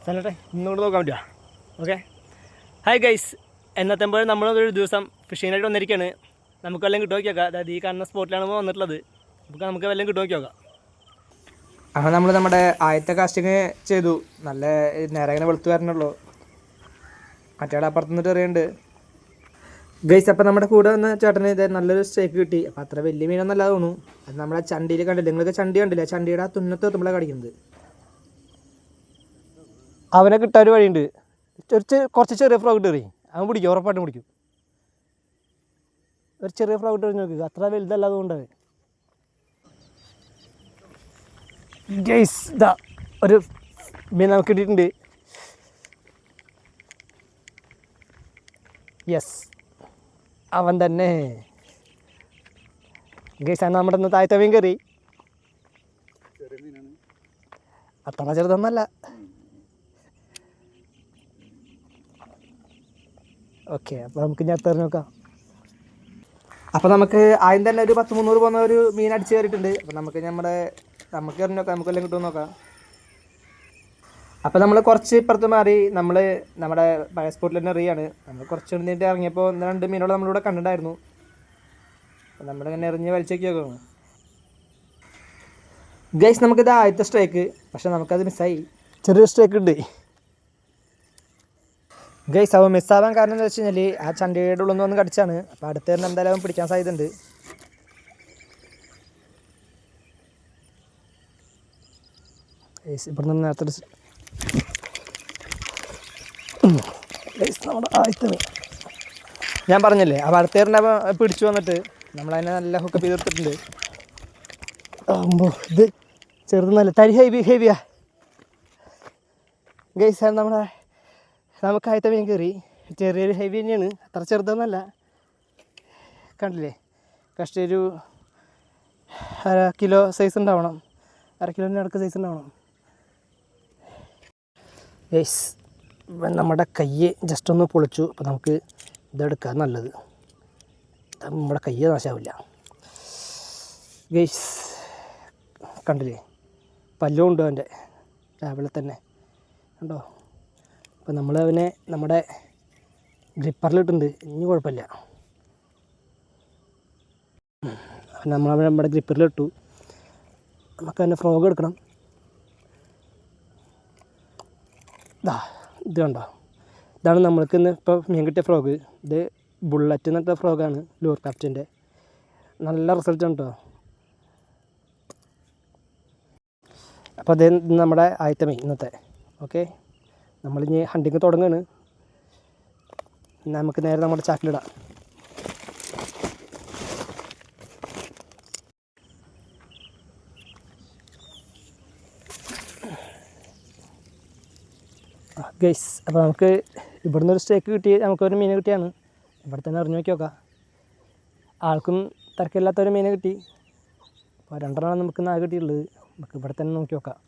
സ്ഥലട്ടെ ഇന്നുകൊണ്ട് നോക്കാൻ പറ്റുക. Okay, hi guys. എന്നത്തെപ്പോൾ നമ്മളൊരു ദിവസം ഫിഷിങ്ങിനായിട്ട് വന്നിരിക്കുകയാണ്. നമുക്ക് വല്ലതും കിട്ടുമോ നോക്കിയോക്കാം. അതായത് ഈ കാണുന്ന സ്പോട്ടിലാണ് നമ്മൾ വന്നിട്ടുള്ളത്. നമുക്ക് വല്ലതും കിട്ടുമോ നോക്കിയോക്കാം. അങ്ങനെ നമ്മൾ നമ്മുടെ ആദ്യത്തെ കാസ്റ്റിങ് ചെയ്തു. നല്ല നേരെ ഇങ്ങനെ വെളുത്ത് വരണുള്ളൂ. മറ്റേടെ അപ്പുറത്ത് നിന്നിട്ട് എറിയുന്നുണ്ട് ഗൈസ്. അപ്പം നമ്മുടെ കൂടെ വന്ന ചേട്ടന് ഇത് നല്ലൊരു സ്റ്റേക്ക് കിട്ടി. അപ്പം അത്ര വലിയ മീനൊന്നല്ല തോന്നുന്നു. അത് നമ്മുടെ ചണ്ടിയിൽ കണ്ടില്ല, നിങ്ങൾക്ക് ചണ്ടി കണ്ടില്ല? ചണ്ടിയുടെ ആ തുന്നത്ത് എത്തുമ്പോഴാണ് കടിക്കുന്നത്. അവനെ കിട്ടാൻ ഒരു വഴിയുണ്ട്. കുറച്ച് ചെറിയ ഫ്രോഗ് എറി, അവൻ പിടിക്കും, ഉറപ്പായിട്ടും പിടിക്കും. ഒരു ചെറിയ ഫ്രോഗ് എറി നോക്കുക, അത്ര വലുതല്ല അതുകൊണ്ട്. ഗൈസ് ഇതാ ഒരു മീൻ നമുക്ക് കിട്ടിയിട്ടുണ്ട്. യെസ്, അവൻ തന്നെ ഗൈസ്. ആണ് നമ്മുടെ ഇന്ന് താഴത്തെ മീൻ കയറി. അത്ര ചെറുതൊന്നല്ല. ഓക്കെ, അപ്പോൾ നമുക്ക് ഞാൻ എത്ര നോക്കാം. അപ്പോൾ നമുക്ക് ആദ്യം തന്നെ ഒരു 10-300 പോകുന്ന ഒരു മീൻ അടിച്ച് കയറിയിട്ടുണ്ട്. അപ്പോൾ നമുക്ക് എറിഞ്ഞ് നോക്കാം, നമുക്ക് എല്ലാം കിട്ടുമെന്ന് നോക്കാം. അപ്പോൾ നമ്മൾ കുറച്ച് ഇപ്പുറത്ത് മാറി നമ്മൾ നമ്മുടെ പഴയ സ്പോട്ടിൽ തന്നെ എറിയാണ്. നമ്മൾ കുറച്ച് കഴിഞ്ഞിട്ട് ഇറങ്ങിയപ്പോൾ 1-2 മീനുകൾ നമ്മളിവിടെ കണ്ടിട്ടുണ്ടായിരുന്നു. അപ്പോൾ നമ്മളിങ്ങനെ എറിഞ്ഞ് വലിച്ചേക്ക് നോക്കണം ഗൈസ്. നമുക്കിത് ആദ്യത്തെ സ്ട്രൈക്ക്, പക്ഷെ നമുക്കത് മിസ്സായി. ചെറിയൊരു സ്ട്രൈക്ക് ഉണ്ട് ഗൈസ്. അവൻ മിസ്സാവാൻ കാരണം എന്താ വെച്ച് കഴിഞ്ഞാൽ ആ ചണ്ടിയുടെ ഉള്ളിൽ നിന്ന് വന്ന് കടിച്ചാണ്. അപ്പോൾ അടുത്ത് തന്നെ എന്തായാലും അവൻ പിടിക്കാൻ സാധ്യതയുണ്ട്. ഗൈസ് ഇവിടെ നിന്ന് നേരത്തെ നമ്മുടെ ആദ്യത്തെ മീൻ ഞാൻ പറഞ്ഞില്ലേ. അപ്പോൾ അടുത്ത് തന്നെ പിടിച്ചു വന്നിട്ട് നമ്മളതിനെ നല്ല ഹുക്കപ്പ് ചെയ്തെടുത്തിട്ടുണ്ട്. ഇത് ചെറുതൊന്നല്ല, തരി ഹെവിയാ ഗൈസ്. നമുക്ക് ആദ്യത്തെ മീൻ കയറി. ചെറിയൊരു ഹെവി തന്നെയാണ്, അത്ര ചെറുതൊന്നല്ല. കണ്ടില്ലേ, കഷ്ടി ഒരു 1/2 കിലോ സൈസ് ഉണ്ടാവണം, 1/2 കിലോൻ്റെ അടുക്ക് സൈസ് ഉണ്ടാവണം ഗൈസ്. നമ്മുടെ കൈ ജസ്റ്റ് ഒന്ന് പൊളിച്ചു. അപ്പോൾ നമുക്ക് ഇതെടുക്കാൻ നല്ലത്, നമ്മുടെ കൈ നാശാവില്ല ഗൈസ്. കണ്ടില്ലേ, പല്ലും ഉണ്ട് അവൻ്റെ രാവിലെ തന്നെ, കണ്ടോ. അപ്പോൾ നമ്മളവനെ നമ്മുടെ ഗ്രിപ്പറിലിട്ടുണ്ട്, ഇനി കുഴപ്പമില്ല. നമ്മളവനെ നമ്മുടെ ഗ്രിപ്പറിലിട്ടു. നമുക്ക് അതിൻ്റെ ഫ്രോഗ് എടുക്കണം. ഇത് കണ്ടോ, ഇതാണ് നമ്മൾക്ക് ഇന്ന് ഇപ്പോൾ മീൻ കിട്ടിയ ഫ്രോഗ്. ഇത് ബുള്ളറ്റ് എന്നിട്ട ഫ്രോഗാണ്, ലൂർ ക്രാഫ്റ്റിൻ്റെ. നല്ല റിസൾട്ട് ഉണ്ട് കേട്ടോ. അപ്പോൾ അത് നമ്മുടെ ആദ്യത്തെ മീൻ ഇന്നത്തെ. ഓക്കെ, നമ്മളിനി ഹണ്ടിങ് തുടങ്ങുകയാണ്. നമുക്ക് നേരെ നമ്മുടെ ചാക്കിലിടാം. ഗൈസ്, അപ്പോൾ നമുക്ക് ഇവിടുന്ന് ഒരു സ്റ്റേക്ക് കിട്ടി, നമുക്കൊരു മീൻ കിട്ടിയാണ്. ഇവിടെ തന്നെ എറിഞ്ഞു നോക്കി നോക്കാം. ആൾക്കും തിരക്കില്ലാത്തൊരു മീൻ കിട്ടി. അപ്പോൾ 2 നമുക്ക് നാല് കിട്ടിയുള്ളത്. നമുക്ക് ഇവിടെ തന്നെ നോക്കി നോക്കാം.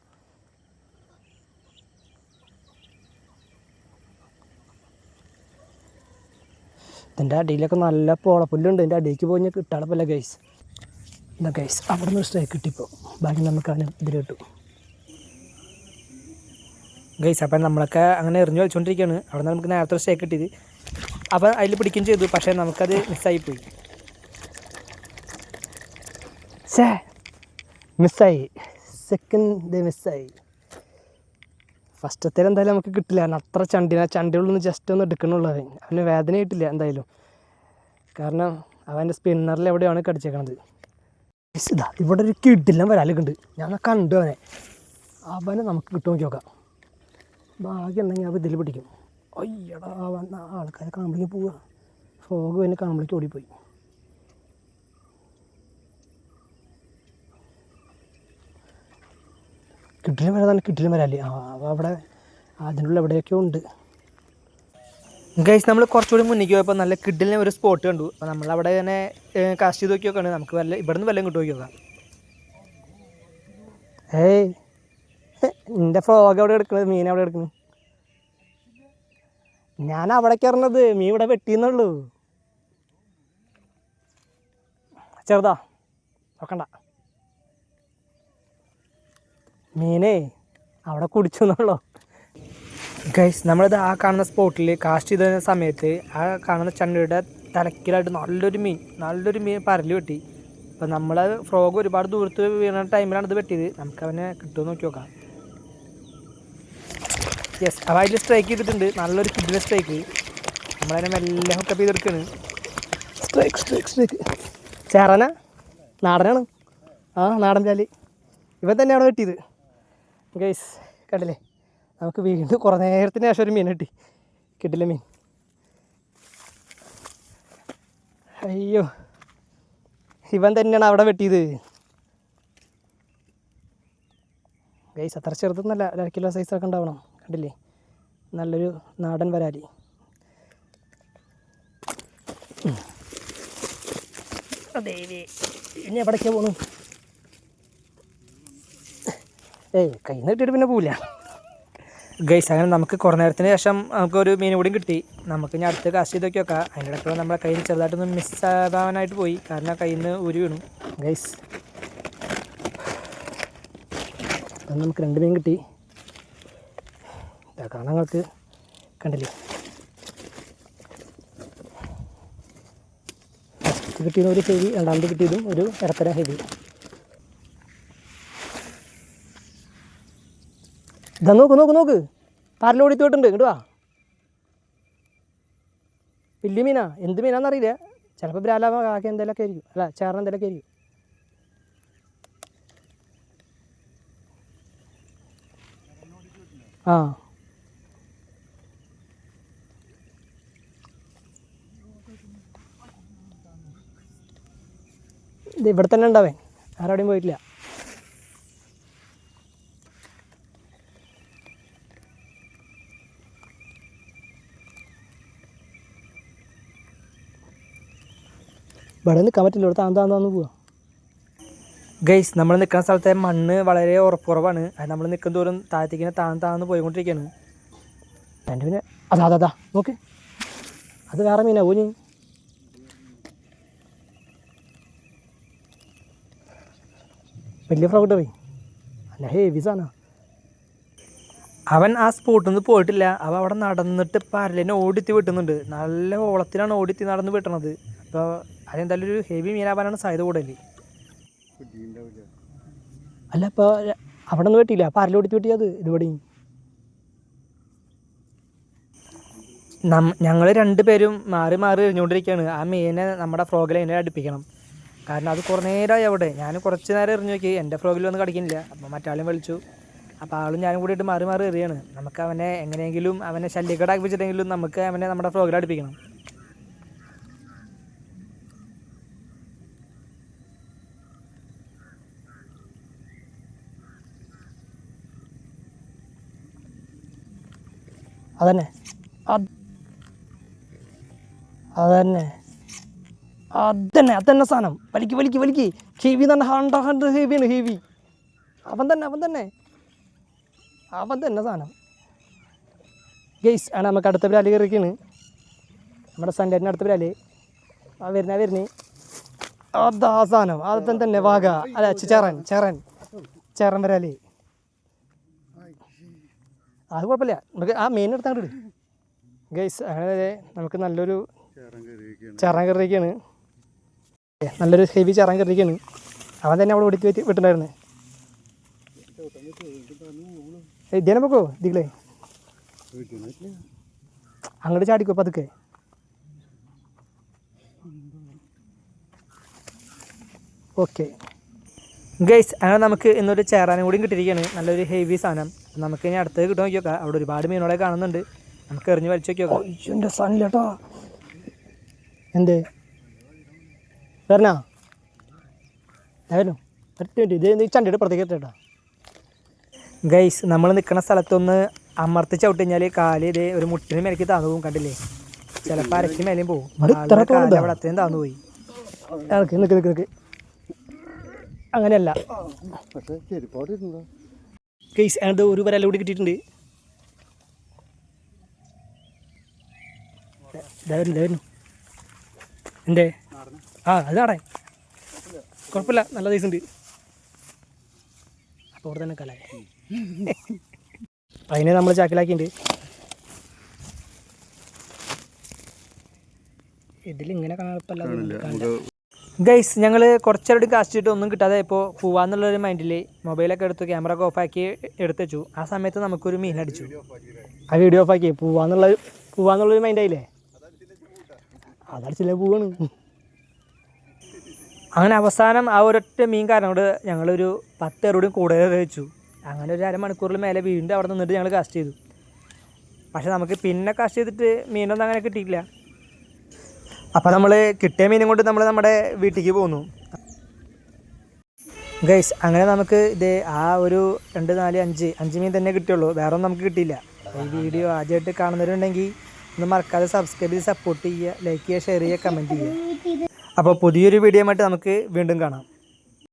ഇതിൻ്റെ അടിയിലൊക്കെ നല്ല പോളപ്പുല്ലുണ്ട്. ഇതിൻ്റെ അടിയിലേക്ക് പോയി കിട്ടാളപ്പല്ല ഗൈസ്. എന്താ ഗൈസ്, അവിടെ നിന്ന് സ്ട്രൈക്ക് കിട്ടിപ്പോൾ. ബാക്കി നമുക്ക് അതിന് ഇതിൽ കിട്ടും ഗൈസ്. അപ്പം നമ്മളൊക്കെ അങ്ങനെ എറിഞ്ഞു വലിച്ചുകൊണ്ടിരിക്കുകയാണ്. അവിടെ നിന്ന് നമുക്ക് നേരത്തെ സ്ട്രൈക്ക് കിട്ടിയത്. അപ്പം അതിൽ പിടിക്കുകയും ചെയ്തു, പക്ഷേ നമുക്കത് മിസ്സായിപ്പോയി. മിസ്സായി, സെക്കൻഡ് മിസ്സായി. ഫസ്റ്റത്തേൽ എന്തായാലും നമുക്ക് കിട്ടില്ല, കാരണം അത്ര ചണ്ടിയുള്ളിൽ നിന്ന് ജസ്റ്റ് ഒന്ന് എടുക്കണുള്ളൂ. അവന് വേദന കിട്ടില്ല എന്തായാലും, കാരണം അവൻ്റെ സ്പിന്നറിൽ എവിടെയാണ് കടിച്ചേക്കണത്. ഇതാ ഇവിടെ ഒരു കിടിലം വരാലൊക്കെ ഉണ്ട്. ഞാൻ കണ്ടു അവനെ നമുക്ക് കിട്ടും നോക്കി നോക്കാം. ഭാഗ്യം ഉണ്ടെങ്കിൽ അവൻ ഇതിൽ പിടിക്കും. അയ്യടാ, വന്ന ആൾക്കാരെ കാണുമ്പോഴേക്കും പോവുക. ഫ്രോഗ് തന്നെ കാണുമ്പോഴേക്കും ഓടിപ്പോയി. കിട്ടിലും വരാതാണ്, കിട്ടിലും വരാല്ലേ. അവിടെ അതിനുള്ള എവിടെയൊക്കെയോ ഉണ്ട് ഗൈസ്. നമ്മൾ കുറച്ചുകൂടി മുന്നിലേക്ക് പോയപ്പോൾ നല്ല കിഡിലിനെ ഒരു സ്പോട്ട് കണ്ടു. അപ്പോൾ നമ്മളവിടെ തന്നെ കാസ്റ്റ് ചെയ്ത് നോക്കി നോക്കുകയാണ്. നമുക്ക് ഇവിടുന്ന് വല്ലതും കിട്ടും നോക്കി നോക്കാം. ഏയ്, നിൻ്റെ ഫ്രോഗ് എവിടെ എടുക്കുന്നത്, മീൻ എവിടെ എടുക്കുന്നത്? ഞാൻ അവിടേക്ക് ഇറങ്ങുന്നത്, മീൻ ഇവിടെ വെട്ടിയെന്നുള്ളൂ. ചെറുതാ, നോക്കണ്ട. മീനേ അവിടെ കുടിച്ചു എന്നുള്ളൂ. ഗൈസ് നമ്മളിത് ആ കാണുന്ന സ്പോട്ടിൽ കാസ്റ്റ് ചെയ്ത സമയത്ത് ആ കാണുന്ന ചണ്ടിയുടെ തലക്കിലായിട്ട് നല്ലൊരു മീൻ പരല് വെട്ടി. അപ്പോൾ നമ്മൾ ഫ്രോഗ് ഒരുപാട് ദൂരത്ത് വീണ ടൈമിലാണ് ഇത് വെട്ടിയത്. നമുക്ക് അവനെ കിട്ടുമെന്ന് നോക്കി നോക്കാം. യെസ്, അവ അതിൽ സ്ട്രൈക്ക് ചെയ്തിട്ടുണ്ട്. നല്ലൊരു കിഡിലെ സ്ട്രൈക്ക്. നമ്മളതിനെ മെല്ലെ ഹുക്കപ്പ് ചെയ്തെടുക്കുകയാണ്. സ്ട്രൈക്ക് ചേറന നാടനാണ്. ആ നാടൻ ചാല് ഇവൻ തന്നെയാണ് വെട്ടിയത്. ഗൈസ് കണ്ടില്ലേ, നമുക്ക് വീണ്ടും കുറേ നേരത്തിന് ശേഷം ഒരു മീൻ കിട്ടി. കിട്ടില്ല മീൻ. അയ്യോ, ഇവൻ തന്നെയാണ് അവിടെ വെട്ടിയത്. ഗൈസ് അത്ര ചെറുതൊന്നല്ല, 1.5 കിലോ സൈസൊക്കെ ഉണ്ടാവണം. കണ്ടില്ലേ, നല്ലൊരു നാടൻ വരാലി. അതെ, ഇനി എവിടേക്കാണ് പോണു? കയ്യിൽ നിന്ന് കിട്ടിയിട്ട് പിന്നെ പോവില്ല. ഗൈസ് അങ്ങനെ നമുക്ക് കുറേ നേരത്തിന് ശേഷം നമുക്കൊരു മീൻ കൂടിയും കിട്ടി. നമുക്ക് ഇനി അടുത്ത് കാസ്റ്റ് ചെയ്ത് നോക്കി നോക്കാം. അതിൻ്റെ ഇടയ്ക്ക് നമ്മുടെ കയ്യിൽ ചെറുതായിട്ടൊന്ന് മിസ്സാകാനായിട്ട് പോയി, കാരണം കയ്യിൽ നിന്ന് ഉരു വീണു. ഗൈസ് അപ്പം നമുക്ക് 2 മീൻ കിട്ടി. കാണാൻ നിങ്ങൾക്ക് കണ്ടില്ലേ, ഫസ്റ്റ് കിട്ടിയത് ഒരു ഹെവി, രണ്ടാമത് കിട്ടിയതും ഒരു ഇടത്തരം ഹെവി. ഇതാ നോക്ക് പാരലോടിത്ത് പോയിട്ടുണ്ട്. ഇങ്ങോട്ട് വാ. വലിയ മീനാ, എന്ത് മീനാണെന്നറിയില്ല. ചിലപ്പോൾ ബ്രാലാവ കാക്ക എന്തെങ്കിലുമൊക്കെ ആയിരിക്കും, അല്ല ചേർന്ന എന്തെങ്കിലുമൊക്കെ ആയിരിക്കും. ആ ഇത് ഇവിടെ തന്നെ ഉണ്ടാവേ, ആരോടെയും പോയിട്ടില്ല. ഇവിടെ നിൽക്കാൻ പറ്റില്ല, ഇവിടെ താന്ന് പോവാം. ഗൈസ് നമ്മൾ നിൽക്കുന്ന സ്ഥലത്തെ മണ്ണ് വളരെ ഉറപ്പുറവാണ്. അത് നമ്മൾ നിൽക്കുന്ന ദൂരം താഴത്തേക്കിനെ താന്ന് പോയിക്കൊണ്ടിരിക്കുകയാണ്. എൻ്റെ പിന്നെ അതാ നോക്ക്, അത് വേറെ മീനാ ഊനി. വലിയ ഫ്രോഗ് പോയി, അല്ല ഹെവി സാധനം. അവൻ ആ സ്പോട്ടിൽ നിന്ന് പോയിട്ടില്ല. അവൻ അവിടെ നടന്നിട്ട് പരലിനെ ഓടിത്തി വെട്ടുന്നുണ്ട്. നല്ല ഓളത്തിലാണ് ഓടിത്തി നടന്ന് വെട്ടണത്. അപ്പോൾ അതെന്തായാലും ഒരു ഹെവി മീനാവാനാണ് സാധ്യത കൂടുതൽ. അല്ല ഇപ്പോൾ അവിടെ നിന്ന് വെട്ടിയില്ല, പരലോടിത്തി വെട്ടിയത് ഇതുപടി. ഞങ്ങൾ 2 പേരും മാറി എറിഞ്ഞുകൊണ്ടിരിക്കുകയാണ്. ആ മീനെ നമ്മുടെ ഫ്രോഗിൽ അതിനെ അടുപ്പിക്കണം. കാരണം അത് കുറേ നേരമായി അവിടെ. ഞാൻ കുറച്ച് നേരം എറിഞ്ഞു നോക്കി, എൻ്റെ ഫ്രോഗിൽ ഒന്നും കടിക്കുന്നില്ല. അപ്പോൾ മറ്റാളും വിളിച്ചു. അപ്പോൾ ആളും ഞാനും കൂടിയിട്ട് മാറി എറിയാണ്. നമുക്ക് അവനെ എങ്ങനെയെങ്കിലും അവനെ ശല്യക്കേടാക്കി വെച്ചിട്ടെങ്കിലും നമുക്ക് അവനെ നമ്മുടെ ഫ്രോഗിൽ അടുപ്പിക്കണം. അതന്നെ അതന്നെ സാധനം. വലിക്ക് ഹെവി തന്നെ, 100 ഹെവിയാണ്, ഹെവി. അവൻ തന്നെ സാധനം. ഗെയ്സ് ആണ് നമുക്ക് അടുത്ത ബ്രാലി കയറിക്കാണ്. നമ്മുടെ സൺഡേറ്റിന് അടുത്ത ബ്രാലി ആ വരുന്നേ അതാ സാധനം. അതൻ തന്നെ വാഗ, അല്ല ചേറൻ വരാലി. അത് കുഴപ്പമില്ല, നമുക്ക് ആ മെയിൻ എടുത്താണ്ട് ഇടും. ഗൈസ് അങ്ങനെ നമുക്ക് നല്ലൊരു ചേറാൻ കറിയൊക്കെയാണ്, നല്ലൊരു ഹെവി ചേറാൻ കറിയൊക്കെയാണ്. അവൻ തന്നെ അവിടെ ഓടിച്ച് വിട്ടുണ്ടായിരുന്നു. ഇതേനെ പോക്കോ ഇതികളെ അങ്ങോട്ട് ചാടിക്കോ പതുക്കെ. ഓക്കെ ഗൈസ് അങ്ങനെ നമുക്ക് ഇന്നൊരു ചേറാനും കൂടി കിട്ടിയിരിക്കുകയാണ്. നല്ലൊരു ഹെവി സാധനം. നമുക്ക് ഇനി അടുത്തത് കിട്ടും നോക്കി നോക്കാം. അവിടെ ഒരുപാട് മീനുകളെ കാണുന്നുണ്ട്. നമുക്ക് എറിഞ്ഞ് വലിച്ചു നോക്കി നോക്കാം. എൻ്റെ സാധനം കേട്ടോ. എന്ത് വരണോ ഇത് ചണ്ടിയുടെ പുറത്തേക്ക് എത്തേട്ടാ. ഗൈസ് നമ്മൾ നിൽക്കുന്ന സ്ഥലത്തൊന്ന് അമർത്തി ചവിട്ടി കഴിഞ്ഞാൽ കാല് ഇതേ ഒരു മുട്ടിന് മേലേക്ക് താന്നു പോകും. കണ്ടില്ലേ, ചിലപ്പോൾ അരയ്ക്ക് മേലെയും പോകും. അവിടെ അത്രയും താന്നു പോയി. നിൽക്ക് അങ്ങനെയല്ല ഗൈസ്. അത് ഒരു വരല കൂടി കിട്ടിയിട്ടുണ്ട്. വരുന്നു എന്തേ? അത് നാടൻ, കുഴപ്പമില്ല, നല്ല സൈസ് ഉണ്ട്. അപ്പോൾ അവിടെ തന്നെ കലായ അതിനെ നമ്മൾ ചാക്കിലാക്കിയിട്ടുണ്ട്. ഇതിൽ ഇങ്ങനെ കാണാൻ ഗൈസ് ഞങ്ങൾ കുറച്ചേരോട് കാസ്റ്റ് ചെയ്തിട്ട് ഒന്നും കിട്ടാതെ ഇപ്പോൾ പോവാന്നുള്ളൊരു മൈൻഡിൽ മൊബൈലൊക്കെ എടുത്ത് ക്യാമറ ഒക്കെ ഓഫാക്കി എടുത്ത് വെച്ചു. ആ സമയത്ത് നമുക്കൊരു മീൻ അടിച്ചു. ആ വീഡിയോ ഓഫാക്കി പോവാന്നുള്ളൊരു മൈൻഡായില്ലേ, അതടിച്ചില്ലേ പോവാണ്. അങ്ങനെ അവസാനം ആ ഒരൊറ്റ മീൻ കാരണം കൊണ്ട് ഞങ്ങളൊരു 10 എറുടെയും കൂടുതൽ വെച്ചു. അങ്ങനെ ഒരു അരമണിക്കൂറിൽ മേലെ വീണ്ടും അവിടെ നിന്നിട്ട് ഞങ്ങൾ കാസ്റ്റ് ചെയ്തു. പക്ഷെ നമുക്ക് പിന്നെ കാസ്റ്റ് ചെയ്തിട്ട് മീനൊന്നും അങ്ങനെ കിട്ടിയിട്ടില്ല. അപ്പോൾ നമ്മൾ കിട്ടിയ മീനും കൊണ്ട് നമ്മൾ നമ്മുടെ വീട്ടിലേക്ക് പോന്നു. ഗൈസ് അങ്ങനെ നമുക്ക് ഇത് ആ ഒരു 2, 4, 5 മീൻ തന്നെ കിട്ടിയുള്ളൂ. വേറെ ഒന്നും നമുക്ക് കിട്ടിയില്ല. ഈ വീഡിയോ ആദ്യമായിട്ട് കാണുന്നവരുണ്ടെങ്കിൽ ഒന്ന് മറക്കാതെ സബ്സ്ക്രൈബ് ചെയ്ത് സപ്പോർട്ട് ചെയ്യുക, ലൈക്ക് ചെയ്യുക, ഷെയർ ചെയ്യുക, കമൻറ്റ് ചെയ്യുക. അപ്പോൾ പുതിയൊരു വീഡിയോ ആയിട്ട് നമുക്ക് വീണ്ടും കാണാം.